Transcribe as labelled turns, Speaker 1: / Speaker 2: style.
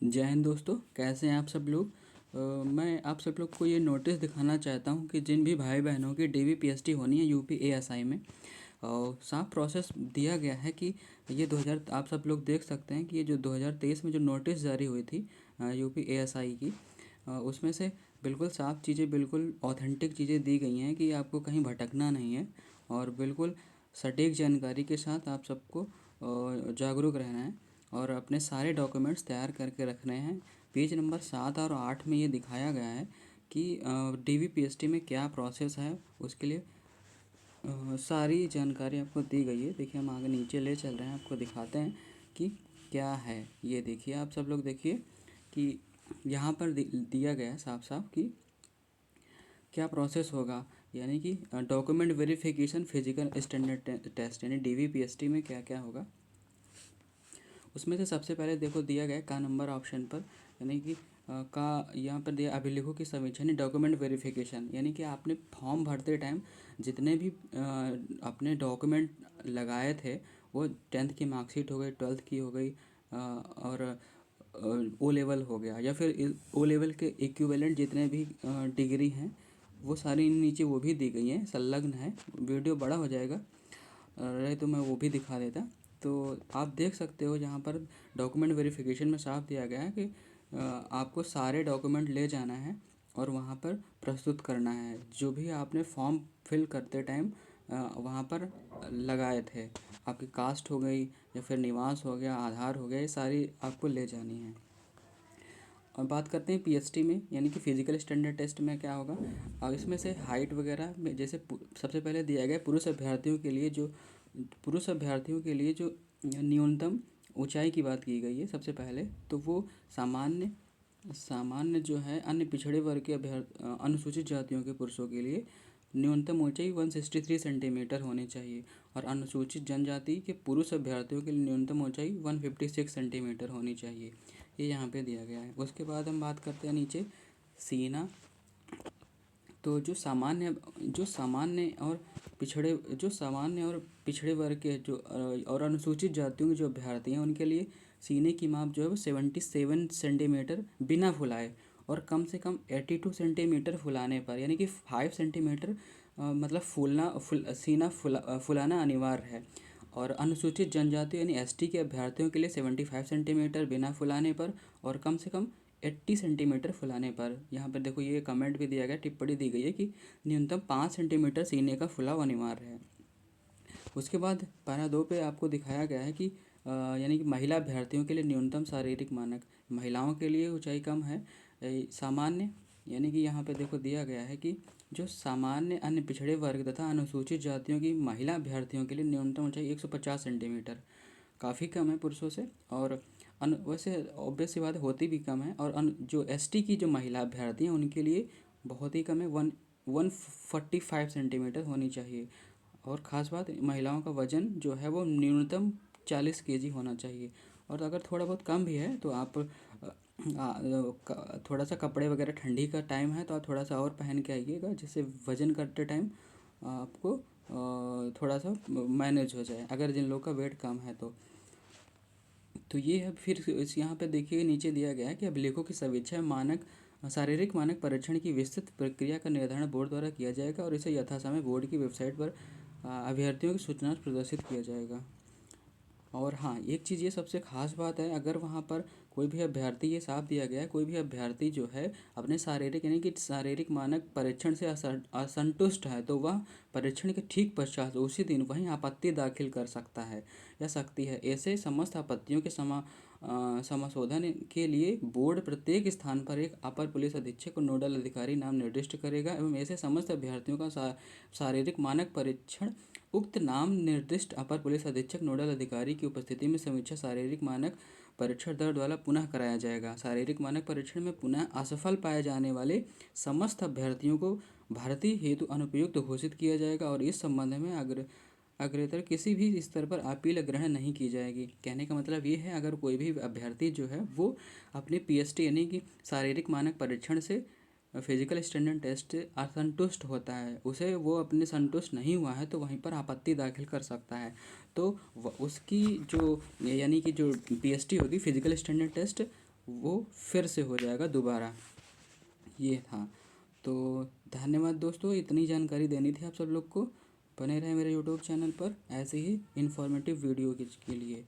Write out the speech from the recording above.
Speaker 1: जय हिंद दोस्तों, कैसे हैं आप सब लोग। मैं आप सब लोग को ये नोटिस दिखाना चाहता हूँ कि जिन भी भाई बहनों की डीवीपीएसटी होनी है यूपी एएसआई में, साफ प्रोसेस दिया गया है कि ये 2000 आप सब लोग देख सकते हैं कि ये जो 2023 में जो नोटिस जारी हुई थी यूपी एएसआई की, उसमें से बिल्कुल साफ़ चीज़ें, बिल्कुल ऑथेंटिक चीज़ें दी गई हैं कि आपको कहीं भटकना नहीं है और बिल्कुल सटीक जानकारी के साथ आप सबको जागरूक रहना है और अपने सारे डॉक्यूमेंट्स तैयार करके रखने हैं। पेज नंबर 7 और 8 में ये दिखाया गया है कि डीवीपीएसटी में क्या प्रोसेस है। उसके लिए सारी जानकारी आपको दी गई है। देखिए, हम आगे नीचे ले चल रहे हैं, आपको दिखाते हैं कि क्या है। ये देखिए, आप सब लोग देखिए कि यहाँ पर दिया गया है साफ साफ कि क्या प्रोसेस होगा। यानी कि document verification physical standard test, यानी डीवीपीएसटी में क्या क्या होगा। उसमें से सबसे पहले देखो दिया गया है का नंबर ऑप्शन पर, यानी कि का यहाँ पर दिया अभिलेखों की समीक्षा, यानी डॉक्यूमेंट वेरिफिकेशन। यानी कि आपने फॉर्म भरते टाइम जितने भी अपने डॉक्यूमेंट लगाए थे, वो 10th की मार्कशीट हो गई, 12th की हो गई, और ओ लेवल हो गया, या फिर ओ लेवल के इक्विवेलेंट जितने भी डिग्री हैं, वो सारी नीचे वो भी दी गई हैं, संलग्न है। वीडियो बड़ा हो जाएगा रहे तो मैं वो भी दिखा देता। तो आप देख सकते हो यहाँ पर डॉक्यूमेंट वेरिफिकेशन में साफ दिया गया है कि आपको सारे डॉक्यूमेंट ले जाना है और वहाँ पर प्रस्तुत करना है, जो भी आपने फॉर्म फिल करते टाइम वहाँ पर लगाए थे। आपकी कास्ट हो गई या फिर निवास हो गया, आधार हो गया, ये सारी आपको ले जानी है। और बात करते हैं पीएसटी में, यानी कि फिजिकल स्टैंडर्ड टेस्ट में क्या होगा। और इसमें से हाइट वगैरह में जैसे सबसे पहले दिया गया पुरुष अभ्यर्थियों के लिए जो न्यूनतम ऊंचाई की बात की गई है सबसे पहले, तो वो सामान्य सामान्य जो है अन्य पिछड़े वर्ग के अनुसूचित जातियों के पुरुषों के लिए न्यूनतम ऊंचाई 163 सेंटीमीटर होनी चाहिए और अनुसूचित जनजाति के पुरुष अभ्यर्थियों के लिए न्यूनतम ऊंचाई 156 सेंटीमीटर होनी चाहिए। ये यहाँ पे दिया गया है। उसके बाद हम बात करते हैं नीचे सीना। तो जो सामान्य और पिछड़े वर्ग के जो और अनुसूचित जातियों के जो अभ्यर्थी हैं, उनके लिए सीने की माप जो है वो 77 सेंटीमीटर बिना फुलाए और कम से कम 82 सेंटीमीटर फुलाने पर, यानी कि 5 सेंटीमीटर मतलब सीना फुलाना अनिवार्य है। और अनुसूचित जनजाति यानी एसटी के अभ्यर्थियों के लिए 75 सेंटीमीटर बिना फुलाने पर और कम से कम 80 सेंटीमीटर फुलाने पर। यहाँ पर देखो, ये कमेंट भी दिया गया, टिप्पणी दी गई है कि न्यूनतम 5 सेंटीमीटर सीने का फुलाव अनिवार्य है। उसके बाद पैरा 2 पे आपको दिखाया गया है कि यानी कि महिला अभ्यर्थियों के लिए न्यूनतम शारीरिक मानक। महिलाओं के लिए ऊंचाई कम है सामान्य, यानी कि यहाँ पे देखो दिया गया है कि जो सामान्य अन्य पिछड़े वर्ग तथा अनुसूचित जातियों की महिला अभ्यर्थियों के लिए न्यूनतम ऊंचाई 150 सेंटीमीटर, काफ़ी कम है पुरुषों से। और वैसे ऑब्वियस सी बात होती भी कम है। और जो एसटी की जो महिला अभ्यर्थी हैं उनके लिए बहुत ही कम है, 145 सेंटीमीटर होनी चाहिए। और ख़ास बात, महिलाओं का वज़न जो है वो न्यूनतम 40 केजी होना चाहिए। और अगर थोड़ा बहुत कम भी है तो आप थोड़ा सा कपड़े वगैरह, ठंडी का टाइम है तो आप थोड़ा सा और पहन के आइएगा, जिससे वज़न करते टाइम आपको थोड़ा सा मैनेज हो जाए, अगर जिन लोगों का वेट कम है तो ये है। फिर इस यहाँ पे देखिए नीचे दिया गया है कि अभिलेखों की समीक्षा शारीरिक मानक परीक्षण की विस्तृत प्रक्रिया का निर्धारण बोर्ड द्वारा किया जाएगा और इसे यथासमय बोर्ड की वेबसाइट पर अभ्यर्थियों की सूचना प्रदर्शित किया जाएगा। और हाँ, एक चीज़ ये सबसे ख़ास बात है, अगर वहाँ पर कोई भी अभ्यर्थी, ये साफ दिया गया है, कोई भी अभ्यर्थी जो है अपने शारीरिक यानी कि शारीरिक मानक परीक्षण से असंतुष्ट है, तो वह परीक्षण के ठीक पश्चात उसी दिन वहीं आपत्ति दाखिल कर सकता है या सकती है। ऐसे समस्त आपत्तियों के समाशोधन के लिए बोर्ड प्रत्येक स्थान पर एक अपर पुलिस अधीक्षक और नोडल अधिकारी नाम निर्दिष्ट करेगा एवं ऐसे समस्त अभ्यर्थियों का शारीरिक मानक परीक्षण उक्त नाम निर्दिष्ट अपर पुलिस अधीक्षक नोडल अधिकारी की उपस्थिति में समीक्षा शारीरिक मानक परीक्षण दल द्वारा पुनः कराया जाएगा। शारीरिक मानक परीक्षण में पुनः असफल पाए जाने वाले समस्त अभ्यर्थियों को भर्ती हेतु अनुपयुक्त घोषित किया जाएगा और इस संबंध में अग्रेतर किसी भी स्तर पर अपील ग्रहण नहीं की जाएगी। कहने का मतलब ये है, अगर कोई भी अभ्यर्थी जो है वो अपने पीएसटी यानी कि शारीरिक मानक परीक्षण से फिजिकल स्टैंडर्ड टेस्ट असंतुष्ट होता है, उसे वो अपने संतुष्ट नहीं हुआ है, तो वहीं पर आपत्ति दाखिल कर सकता है। तो उसकी जो यानी कि जो पीएसटी होगी, फिजिकल स्टैंडर्ड टेस्ट, वो फिर से हो जाएगा दोबारा। ये था। तो धन्यवाद दोस्तों, इतनी जानकारी देनी थी आप सब लोग को। बने रहे मेरे यूट्यूब चैनल पर ऐसे ही इन्फॉर्मेटिव वीडियो के लिए।